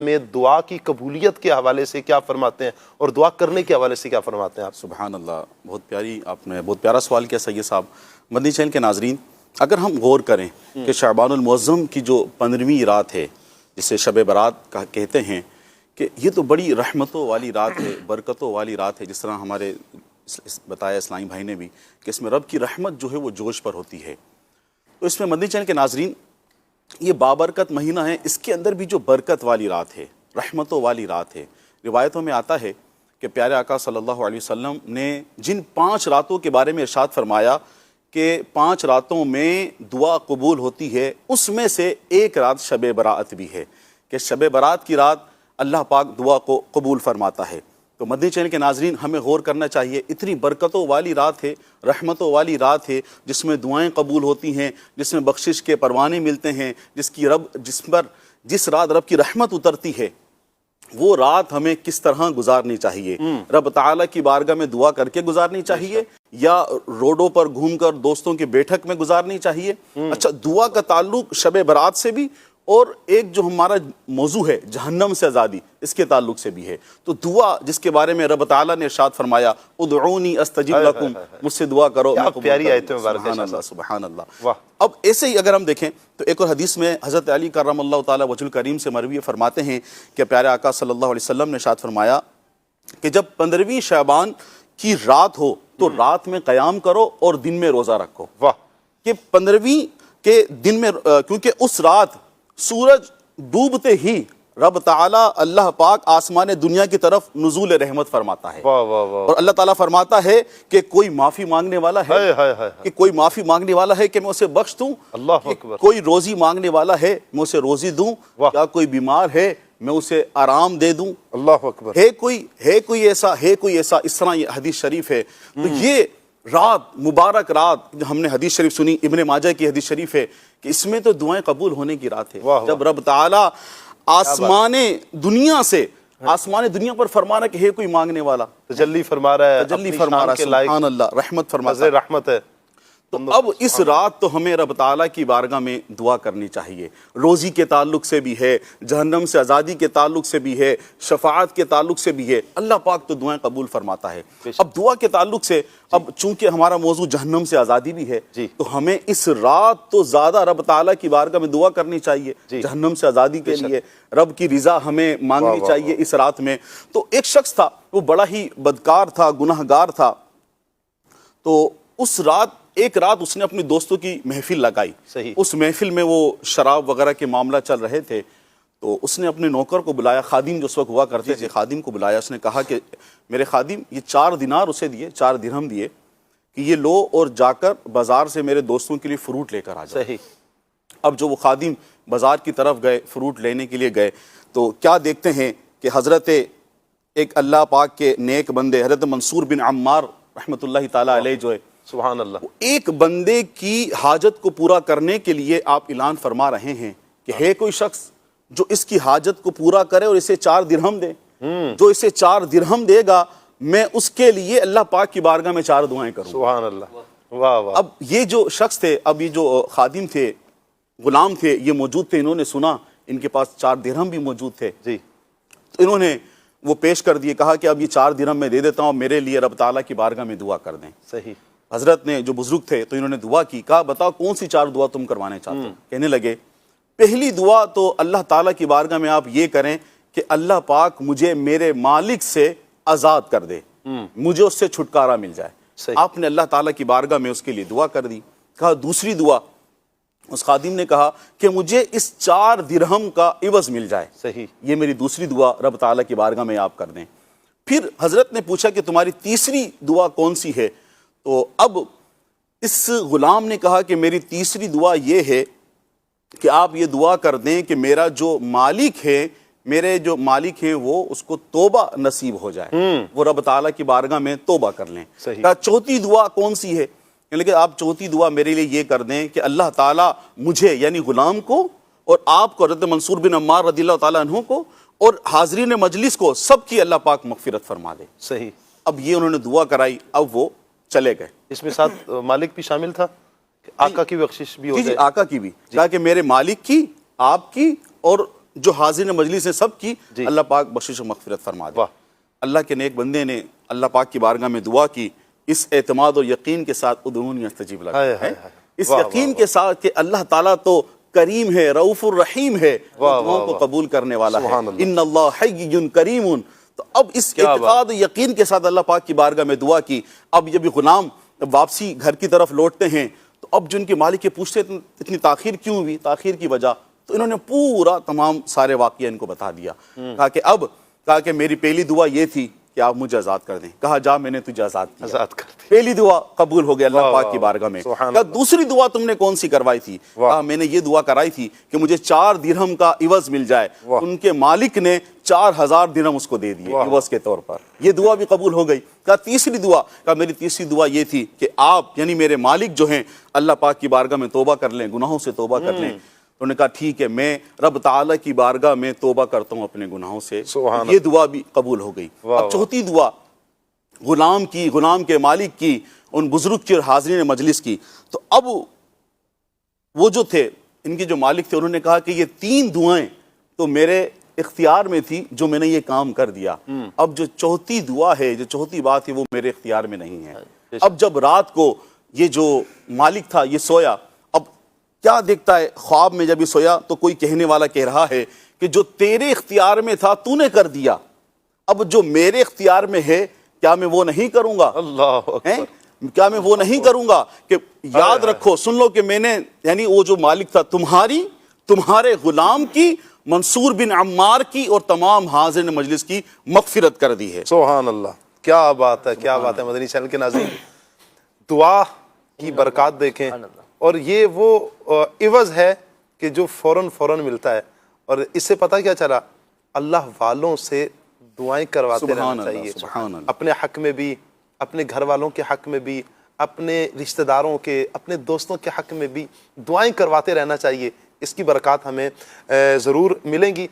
میں دعا کی قبولیت کے حوالے سے کیا فرماتے ہیں اور دعا کرنے کے حوالے سے کیا فرماتے ہیں آپ؟ سبحان اللہ، آپ نے بہت پیارا سوال کیا سید صاحب۔ مدنی چینل کے ناظرین، اگر ہم غور کریں کہ شعبان المعظم کی جو 15ویں رات ہے، جسے شب برات کہتے ہیں، کہ یہ تو بڑی رحمتوں والی رات ہے، برکتوں والی رات ہے، جس طرح ہمارے بتایا اسلامی بھائی نے بھی کہ اس میں رب کی رحمت جو ہے وہ جوش پر ہوتی ہے۔ تو اس میں مدنی چینل کے ناظرین، یہ بابرکت مہینہ ہے، اس کے اندر بھی جو برکت والی رات ہے، رحمتوں والی رات ہے۔ روایتوں میں آتا ہے کہ پیارے آقا صلی اللہ علیہ وسلم نے جن 5 راتوں کے بارے میں ارشاد فرمایا کہ 5 راتوں میں دعا قبول ہوتی ہے، اس میں سے ایک رات شب برات بھی ہے، کہ شب برات کی رات اللہ پاک دعا کو قبول فرماتا ہے۔ تو مدنی چینل کے ناظرین، ہمیں غور کرنا چاہیے، اتنی برکتوں والی رات ہے، رحمتوں والی رات ہے، جس میں دعائیں قبول ہوتی ہیں، جس میں بخشش کے پروانے ملتے ہیں، جس رات رب کی رحمت اترتی ہے، وہ رات ہمیں کس طرح گزارنی چاہیے؟ رب تعالیٰ کی بارگاہ میں دعا کر کے گزارنی چاہیے، یا روڈوں پر گھوم کر دوستوں کی بیٹھک میں گزارنی چاہیے؟ اچھا، دعا کا تعلق شب برات سے بھی، اور ایک جو ہمارا موضوع ہے جہنم سے آزادی، اس کے تعلق سے بھی ہے۔ تو دعا جس کے بارے میں رب تعالیٰ نے ارشاد فرمایا، ادعونی استجب لکم، مجھ سے دعا کرو میں قبول پیاری کروں۔ آیت مبارکہ، سبحان اللہ، سبحان اللہ۔ واہ۔ اب ایسے ہی اگر ہم دیکھیں تو ایک اور حدیث میں حضرت علی کرم اللہ تعالیٰ وجہ الکریم سے مروی فرماتے ہیں کہ پیارے آقا صلی اللہ علیہ وسلم نے ارشاد فرمایا کہ جب 15ویں شعبان کی رات ہو تو رات میں قیام کرو اور دن میں روزہ رکھو۔ واہ۔ کہ 15ویں کے دن میں، کیونکہ اس رات سورج ڈوبتے ہی رب تعالیٰ اللہ پاک آسمان دنیا کی طرف نزول رحمت فرماتا ہے، واہ واہ واہ۔ اور اللہ تعالیٰ فرماتا ہے کہ کوئی معافی مانگنے والا ہے، کہ کوئی معافی مانگنے والا ہے کہ میں اسے بخش دوں، اللہ اکبر۔ کوئی روزی مانگنے والا ہے میں اسے روزی دوں، یا کوئی بیمار ہے میں اسے آرام دے دوں، اللہ اکبر۔ ہے کوئی ایسا، اس طرح یہ حدیث شریف ہے۔ تو یہ رات، مبارک رات، ہم نے حدیث شریف سنی، ابن ماجہ کی حدیث شریف ہے کہ اس میں تو دعائیں قبول ہونے کی رات ہے، جب رب تعالیٰ آسمان دنیا پر فرما رہا ہے کہ ہے کوئی مانگنے والا، تجلی فرما رہا ہے، تجلی فرما رہا ہے، سبحان اللہ، رحمت فرماتا ہے، رحمت ہے۔ تو اب اس رات تو ہمیں رب تعالیٰ کی بارگاہ میں دعا کرنی چاہیے، روزی کے تعلق سے بھی ہے، جہنم سے آزادی کے تعلق سے بھی ہے، شفاعت کے تعلق سے بھی ہے، اللہ پاک تو دعائیں قبول فرماتا ہے۔ اب دعا کے تعلق سے، اب چونکہ ہمارا موضوع جہنم سے آزادی بھی ہے، تو ہمیں اس رات تو زیادہ رب تعالیٰ کی بارگاہ میں دعا کرنی چاہیے جہنم سے آزادی کے لیے، رب کی رضا ہمیں مانگنی چاہیے اس رات میں۔ تو ایک شخص تھا، وہ بڑا ہی بدکار تھا، گناہ گار تھا، تو ایک رات اس نے اپنی دوستوں کی محفل لگائی۔ اس محفل میں وہ شراب وغیرہ کے معاملہ چل رہے تھے، تو اس نے اپنے نوکر کو بلایا، خادم جو اس وقت ہوا کرتے تھے، خادم کو بلایا، اس نے کہا کہ میرے خادم، یہ 4 دینار اسے دیے، 4 درہم دیے کہ یہ لو اور جا کر بازار سے میرے دوستوں کے لیے فروٹ لے کر آ جاؤ۔ اب جو وہ خادم بازار کی طرف گئے، فروٹ لینے کے لیے گئے، تو کیا دیکھتے ہیں کہ حضرت ایک اللہ پاک کے نیک بندے حضرت منصور بن عمار رحمۃ اللہ تعالیٰ علیہ جو ہے، سبحان اللہ، ایک بندے کی حاجت کو پورا کرنے کے لیے آپ اعلان فرما رہے ہیں کہ ہے کوئی شخص جو اس کی حاجت کو پورا کرے اور اسے 4 درہم دے، جو اسے 4 درہم دے گا میں اس کے لیے اللہ پاک کی بارگاہ میں 4 دعائیں کروں۔ سبحان اللہ، واہ واہ۔ اب یہ جو شخص تھے، اب یہ جو خادم تھے، غلام تھے، یہ موجود تھے، انہوں نے سنا ان کے پاس 4 درہم بھی موجود تھے، تو انہوں نے وہ پیش کر دیے، کہا کہ اب یہ 4 درہم میں دے دیتا ہوں، میرے لیے رب تعالیٰ کی بارگاہ میں دعا کر دیں۔ حضرت نے، جو بزرگ تھے، تو انہوں نے دعا کی، کہا بتاؤ کون سی 4 دعا تم کروانے چاہتے ہو؟ کہنے لگے پہلی دعا تو اللہ تعالیٰ کی بارگاہ میں آپ یہ کریں کہ اللہ پاک مجھے میرے مالک سے آزاد کر دے، مجھے اس سے چھٹکارا مل جائے۔ آپ نے اللہ تعالیٰ کی بارگاہ میں اس کے لیے دعا کر دی۔ کہا دوسری دعا، اس خادم نے کہا کہ مجھے اس 4 درہم کا عوض مل جائے، یہ میری دوسری دعا رب تعالیٰ کی بارگاہ میں آپ کر دیں۔ پھر حضرت نے پوچھا کہ تمہاری تیسری دعا کون سی ہے؟ تو اب اس غلام نے کہا کہ میری تیسری دعا یہ ہے کہ آپ یہ دعا کر دیں کہ میرا جو مالک ہے وہ اس کو توبہ نصیب ہو جائے، وہ رب تعالیٰ کی بارگاہ میں توبہ کر لیں۔ کہا چوتھی دعا کون سی ہے؟ لیکن آپ چوتھی دعا میرے لیے یہ کر دیں کہ اللہ تعالیٰ مجھے، یعنی غلام کو، اور آپ کو، حضرت منصور بن عمار رضی اللہ تعالیٰ عنہ کو، اور حاضرین مجلس کو، سب کی اللہ پاک مغفرت فرما دے۔ اب یہ انہوں نے دعا کرائی، اب وہ چلے گئے۔ اس میں ساتھ مالک بھی شامل تھا، آقا کی بخشش بھی ہو جائے؟ آقا کی بھی، کہا کہ میرے مالک کی، آپ کی، اور جو حاضرین مجلس ہیں سب کی اللہ پاک بخشش و مغفرت فرما دے۔ اللہ کے نیک بندے نے اللہ پاک کی بارگاہ میں دعا کی اس اعتماد اور یقین کے ساتھ ادعونی استجیب لکم، اس یقین کے ساتھ کہ اللہ تعالیٰ تو کریم ہے، رؤوف الرحیم ہے، دعاؤں کو قبول کرنے والا ہے، ان اللہ حی کریم۔ تو اب اس اعتقاد و یقین کے ساتھ اللہ پاک کی بارگاہ میں دعا کی۔ اب یہ بھی غلام واپسی گھر کی طرف لوٹتے ہیں تو اب جو ان کے مالک کے پوچھتے اتنی تاخیر کیوں ہوئی، تاخیر کی وجہ، تو انہوں نے پورا تمام سارے واقعہ ان کو بتا دیا۔ کہا کہ میری پہلی دعا یہ تھی کہ آپ مجھے آزاد کر دیں۔ کہا جا میں نے تجھے آزاد کیا، پہلی دعا قبول ہو گیا اللہ پاک کی بارگاہ میں۔ کہا دوسری دعا تم نے کون سی کروائی تھی؟ کہا میں نے یہ دعا کرائی تھی کہ مجھے 4 درہم کا عوض مل جائے۔ ان کے مالک نے 4000 درہم اس کو دے دیے عوض کے طور پر، یہ دعا بھی قبول ہو گئی۔ کہا تیسری دعا، کہا میری تیسری دعا یہ تھی کہ آپ یعنی میرے مالک جو ہیں اللہ پاک کی بارگاہ میں توبہ کر لیں، گناہوں سے توبہ کر لیں۔ انہوں نے کہا ٹھیک ہے، میں رب تعالیٰ کی بارگاہ میں توبہ کرتا ہوں اپنے گناہوں سے۔ یہ دعا بھی قبول ہو گئی۔ اب چوتھی دعا غلام کی، غلام کے مالک کی، ان بزرگ کی اور حاضرین مجلس کی۔ تو اب وہ جو تھے ان کے جو مالک تھے انہوں نے کہا کہ یہ 3 دعائیں تو میرے اختیار میں تھی جو میں نے یہ کام کر دیا، اب جو چوتھی دعا ہے، جو چوتھی بات ہے وہ میرے اختیار میں نہیں ہے۔ اب جب رات کو یہ جو مالک تھا یہ سویا، اب کیا دیکھتا ہے خواب میں، جب یہ سویا تو کوئی کہنے والا کہہ رہا ہے کہ جو تیرے اختیار میں تھا تو نے کر دیا، اب جو میرے اختیار میں ہے کیا میں وہ نہیں کروں گا؟ اللہ کیا میں وہ نہیں کروں گا؟ کہ یاد رکھو، سن لو کہ میں نے یعنی وہ جو مالک تھا تمہارے غلام کی، منصور بن عمار کی اور تمام حاضرین مجلس کی مغفرت کر دی ہے۔ سبحان اللہ، کیا بات ہے، کیا بات ہے۔ مدنی چینل کے ناظرین، دعا کی برکات دیکھیں، اور یہ وہ عوض ہے کہ جو فوراً ملتا ہے۔ اور اس سے پتہ کیا چلا، اللہ والوں سے دعائیں کرواتے رہنا چاہیے، اپنے حق میں بھی، اپنے گھر والوں کے حق میں بھی، اپنے رشتہ داروں کے، اپنے دوستوں کے حق میں بھی دعائیں کرواتے رہنا چاہیے۔ اس کی برکات ہمیں ضرور ملیں گی۔